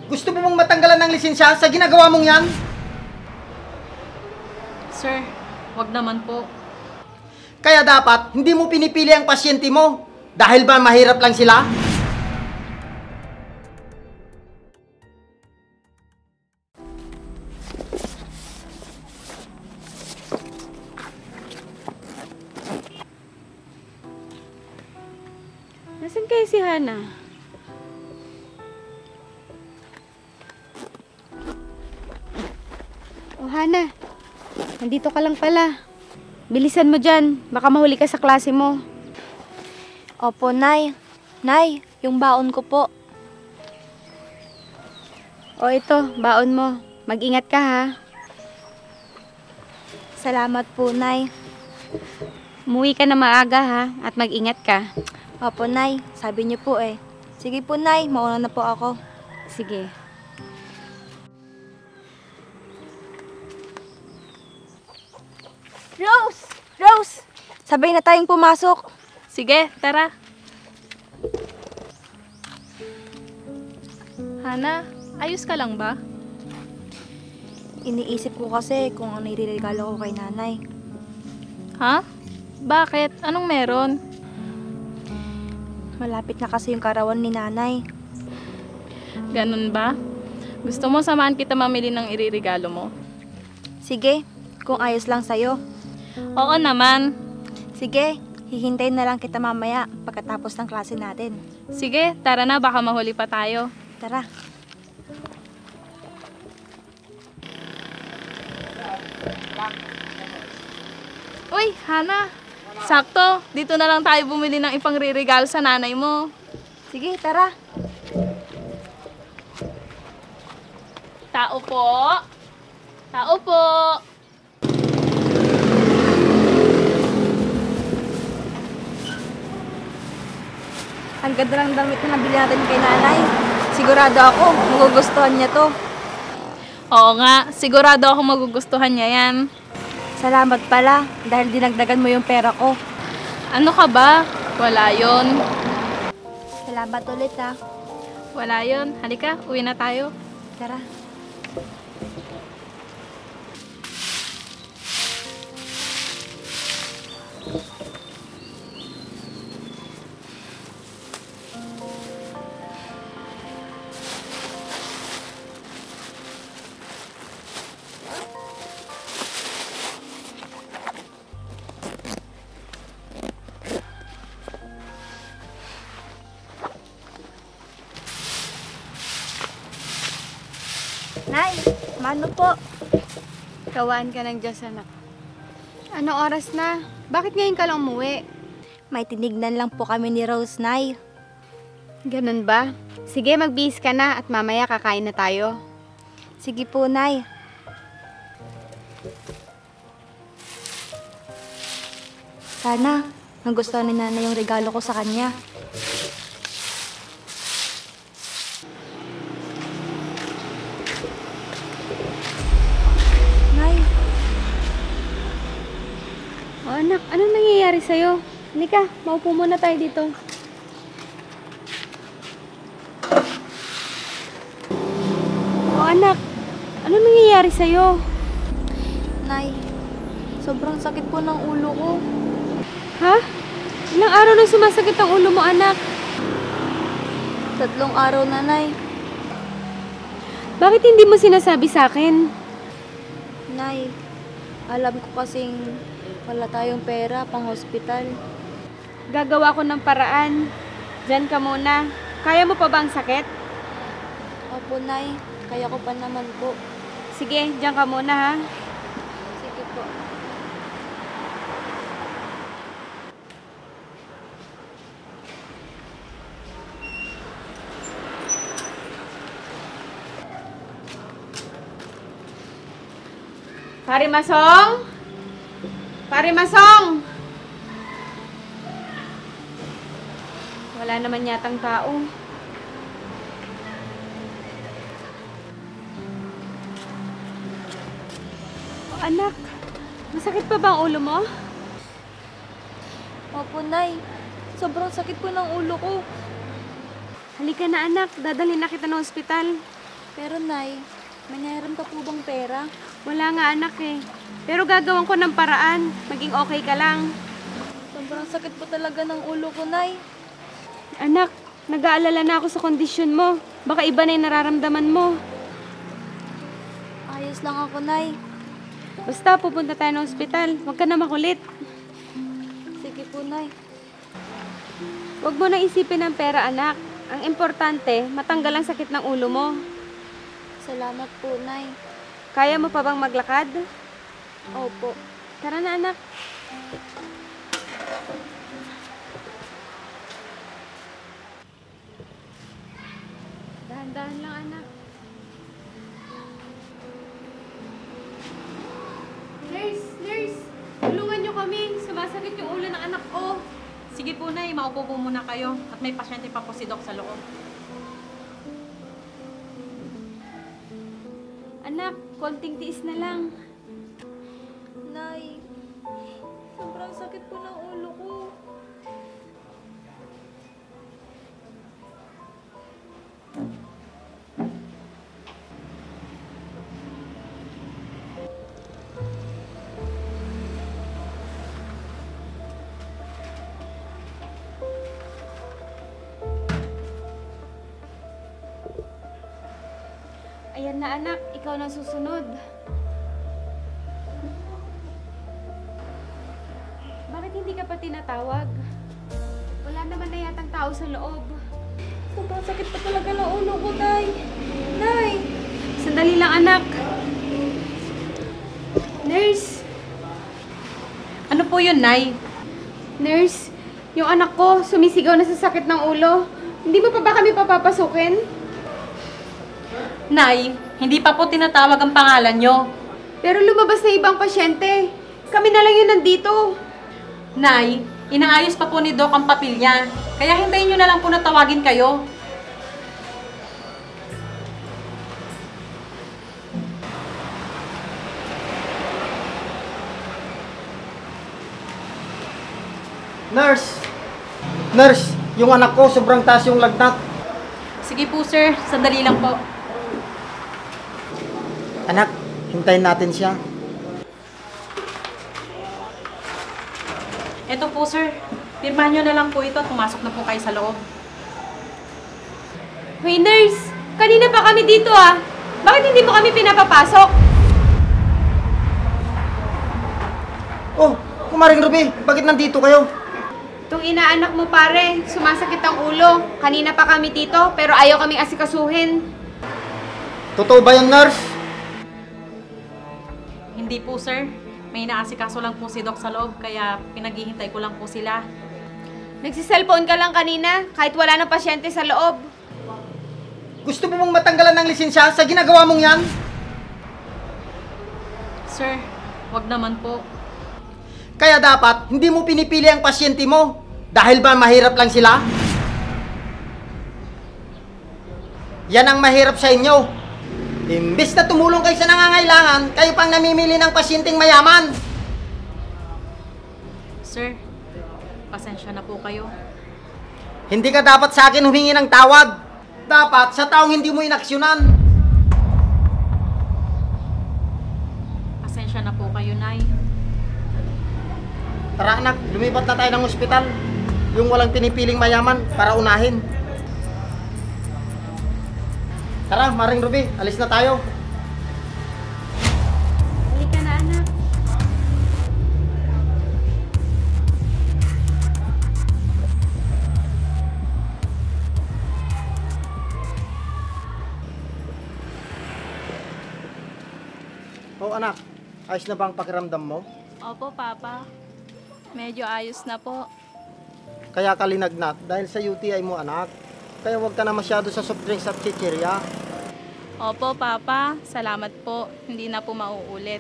Gusto mo bang matanggalan ng lisensya sa ginagawa mong yan? Sir, wag naman po. Kaya dapat, hindi mo pinipili ang pasyente mo. Dahil ba mahirap lang sila? Nasaan kayo si Hana? Oh, Hana. Nandito ka lang pala. Bilisan mo dyan. Baka mahuli ka sa klase mo. Opo, Nay. Nay, yung baon ko po. O ito, baon mo. Mag-ingat ka ha. Salamat po, Nay. Umuwi ka na maaga ha. At mag-ingat ka. Opo, Nay. Sabi niyo po eh. Sige po, Nay. Mauna na po ako. Sige. Rose! Rose! Sabay na tayong pumasok. Sige, tara. Hana, ayos ka lang ba? Iniisip ko kasi kung ano iririgalo ko kay nanay. Ha? Bakit? Anong meron? Malapit na kasi yung karawan ni nanay. Ganun ba? Gusto mo samahan kita mamili ng iririgalo mo? Sige, kung ayos lang sa'yo. Oo naman. Sige, hihintayin na lang kita mamaya pagkatapos ng klase natin. Sige, tara na, baka mahuli pa tayo. Tara. Uy, Hana. Sakto, dito na lang tayo bumili ng ipangririgalo sa nanay mo. Sige, tara. Tao po. Tao po. Ang ganda ng damit na nabili natin kay nanay. Sigurado ako, magugustuhan niya to. Oo nga, sigurado ako magugustuhan niya yan. Salamat pala, dahil dinagdagan mo yung pera ko. Ano ka ba? Wala yon. Salamat ulit ha. Wala yon. Halika, uwi na tayo. Tara. Nay, mano po? Kawaan ka ng Diyos, anak. Anong oras na? Bakit ngayon ka lang umuwi? May tinignan lang po kami ni Rose, Nay. Ganun ba? Sige, magbihis ka na at mamaya kakain na tayo. Sige po, Nay. Sana, nagustuhan ni Nanay yung regalo ko sa kanya. Nay, O anak, anong nangyayari sa'yo? Halika, maupo muna tayo dito. O anak, anong nangyayari sa'yo? Nay, sobrang sakit po ng ulo ko. Ha? Ilang araw na sumasakit ang ulo mo, anak? 3 araw na, Nay. Bakit hindi mo sinasabi sa akin? Nay, alam ko kasing wala tayong pera pang hospital. Gagawa ko ng paraan. Diyan ka muna. Kaya mo pa ba ang sakit? Opo, Nay. Kaya ko pa naman po. Sige, diyan ka muna ha. Sige po. Pare Masong? Pare Masong! Wala naman yatang tao. Oh, anak, masakit pa ba ang ulo mo? Opo, Nay. Sobrang sakit po ng ulo ko. Halika na anak, dadalhin na kita ng ospital. Pero Nay, may nahiram ka po bang pera? Wala nga anak eh. Pero gagawin ko ng paraan. Maging okay ka lang. Sobrang sakit po talaga ng ulo ko, Nay. Anak, nag-aalala na ako sa kondisyon mo. Baka iba na yung nararamdaman mo. Ayos lang ako, Nay. Basta pupunta tayo ng ospital. Huwag ka na makulit. Sige po, Nay. Huwag mo na isipin ang pera, anak. Ang importante, matanggal ang sakit ng ulo mo. Salamat po, Nay. Kaya mo pa bang maglakad? Opo. Tara na, anak. Dahan-dahan lang, anak. Nurse! Tulungan niyo kami. Sumasakit yung ulo ng anak ko. Sige po, Nay. Maupo po muna kayo. At may pasyente pa po si Doc sa loob. Anak, konting tiis na lang. Nay, sobrang sakit po ng ulo ko. Ayan na, anak. Ikaw na susunod. Bakit hindi ka pa tinatawag? Wala naman na yatang tao sa loob. Sobrang sakit pa talaga ng ulo ko, Nay. Nay! Sandali lang, anak. Nurse! Ano po yun, Nay? Nurse, yung anak ko sumisigaw na sa sakit ng ulo. Hindi mo pa ba kami papapasukin? Nay, hindi pa po tinatawag ang pangalan nyo. Pero lumabas na ibang pasyente. Kami na lang yun nandito. Nay, inaayos pa po ni Doc ang papel niya. Kaya hintayin nyo na lang po na tawagin kayo. Nurse, yung anak ko sobrang taas yung lagnat. Sige po, sir. Sandali lang po. Anak, hintayin natin siya. Eto po, sir. Pirmahan nyo na lang po ito at pumasok na po kayo sa loob. Hoy, nurse! Kanina pa kami dito ah. Bakit hindi mo kami pinapapasok? Oh, Kumaring Ruby, bakit nandito kayo? Itong inaanak mo pare, sumasakit ang ulo. Kanina pa kami dito, pero ayaw kaming asikasuhin. Totoo ba yan, nurse? Hindi po, sir. May inaasikaso lang po si Doc sa loob, kaya pinaghihintay ko lang po sila. Nagsiselfone ka lang kanina, kahit wala ng pasyente sa loob. Gusto mo mong matanggalan ng lisensya sa ginagawa mong yan? Sir, wag naman po. Kaya dapat, hindi mo pinipili ang pasyente mo. Dahil ba mahirap lang sila? Yan ang mahirap sa inyo. Imbes na tumulong kayo sa nangangailangan, kayo pang namimili ng pasyenteng mayaman. Sir, pasensya na po kayo. Hindi ka dapat sa akin humingi ng tawad. Dapat sa taong hindi mo inaksyonan. Pasensya na po kayo, Nay. Tara anak, lumipat na tayo ng ospital. Yung walang pinipiling mayaman para unahin. Tara, Maring Ruby, alis na tayo. Halika na, anak. Oh anak, ayos na ba ang pakiramdam mo? Opo, Papa. Medyo ayos na po. Kaya ka linagnat dahil sa UTI mo anak. Kaya huwag ka na masyado sa soft drinks at chichirya. Opo, Papa. Salamat po. Hindi na po mauulit.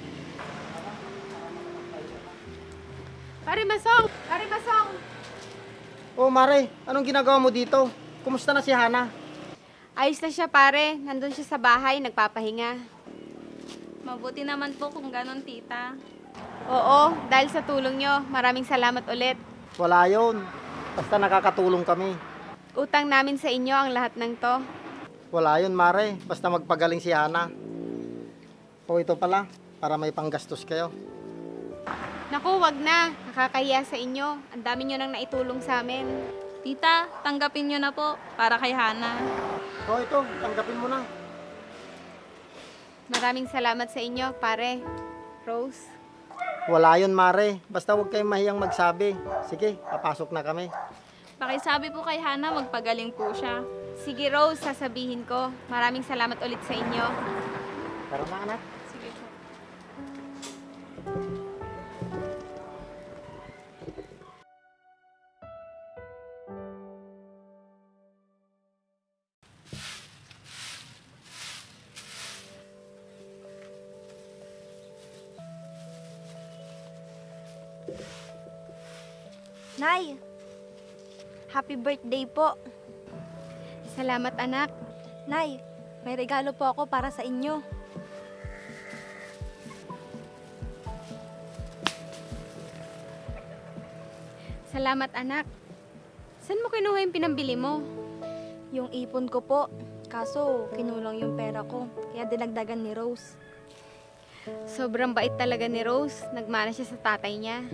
Pare Masong! Pare Masong! Oh Mare, anong ginagawa mo dito? Kumusta na si Hana? Ayos na siya pare. Nandun siya sa bahay, nagpapahinga. Mabuti naman po kung ganon, tita. Oo, dahil sa tulong nyo, maraming salamat ulit. Wala yon. Basta nakakatulong kami. Utang namin sa inyo ang lahat ng to. Wala yun, Mare. Basta magpagaling si Hana. O ito pala, para may panggastos kayo. Naku, wag na. Nakakahiya sa inyo. Ang dami nyo nang naitulong sa amin. Tita, tanggapin nyo na po para kay Hana. O ito, tanggapin mo na. Maraming salamat sa inyo, pare. Rose. Wala yun, Mare. Basta huwag kayong mahiyang magsabi. Sige, papasok na kami. Pakisabi po kay Hana, magpagaling po siya. Sige, Rose, sasabihin ko. Maraming salamat ulit sa inyo. Tara na, anak. Sige po. Nay, happy birthday po. Salamat, anak. Nay, may regalo po ako para sa inyo. Salamat, anak. Saan mo kinuha yung pinambili mo? Yung ipon ko po. Kaso, kinulang yung pera ko. Kaya dinagdagan ni Rose. Sobrang bait talaga ni Rose. Nagmana siya sa tatay niya.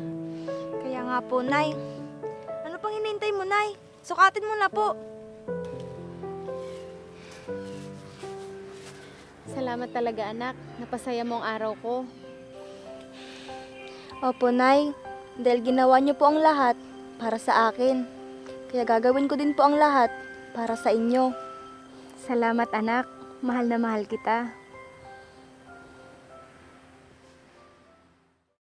Kaya nga po, Nay. Ano pang hinihintay mo, Nay? Sukatin mo na po. Salamat talaga, anak. Napasaya mo ang araw ko. Opo, Nay. Dahil ginawa niyo po ang lahat para sa akin. Kaya gagawin ko din po ang lahat para sa inyo. Salamat, anak. Mahal na mahal kita.